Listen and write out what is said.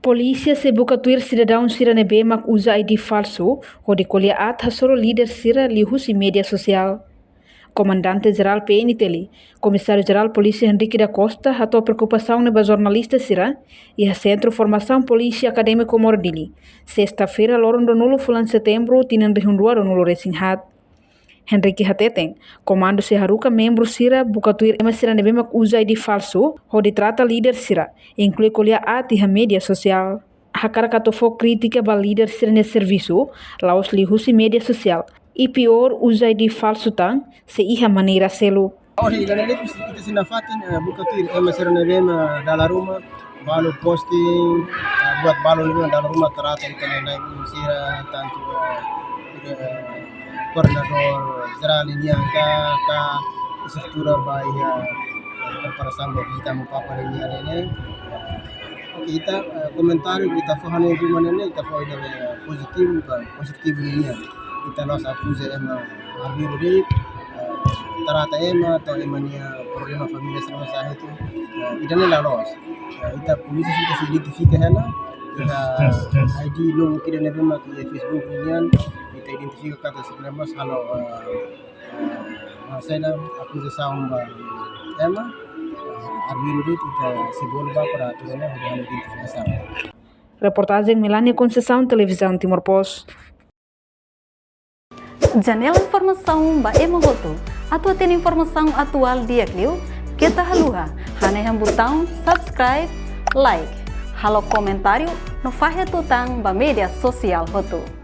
Polícia se buka tuir cidadão sira nebemak usa ID falso, onde colhe ata soro líder sira lihusi media social. Comandante-Geral PNTL, Comissário-Geral Polícia Henrique da Costa, atou preocupação neba jornalista sira e a Centro Formação Polícia Acadêmico Mordili. Sexta-feira, lorondo nulo fulan setembro, tinan rehundua do nulo resinhat. Henrique Hateten, comando Seharuka membro sira buka tuir ema sira nebemak usa ID falso, onde trata líder sira, inclui colher ati ha media social. Hakara katofo crítica ba líder sira nesse serviço, laos lihusi media social. E pior, usa ID falso tang, se iha maneira selo. Ori ganele kita sinafatin buka tuir ema sira nebema dalam rumah, balu posting buat balu dalam rumah terata ikan naik sira tantu koordinator Geral ini angka struktura bahaya perasaan kita mengapa ini ada kita komentar kita faham itu mana ini kita faham positif ini kita nos akuse ema abiru tarata ema atau emanya problema familia sama saya itu idane lalos kita polisi sudah identifikasi hela ID logo kita nebema ke Facebook ini kita identifikasi kata sebenarnya kalau saya acusação ba ema abiru kita sebelum para tuanya sudah identifikasi. Reportagem Melania Conceição, Televisão Timor Post. Janela informação ba emogoto atau tem informação atual dia kliu kita haluha hane yang botão subscribe like halo comentário no fahe tutang ba media sosial hotu.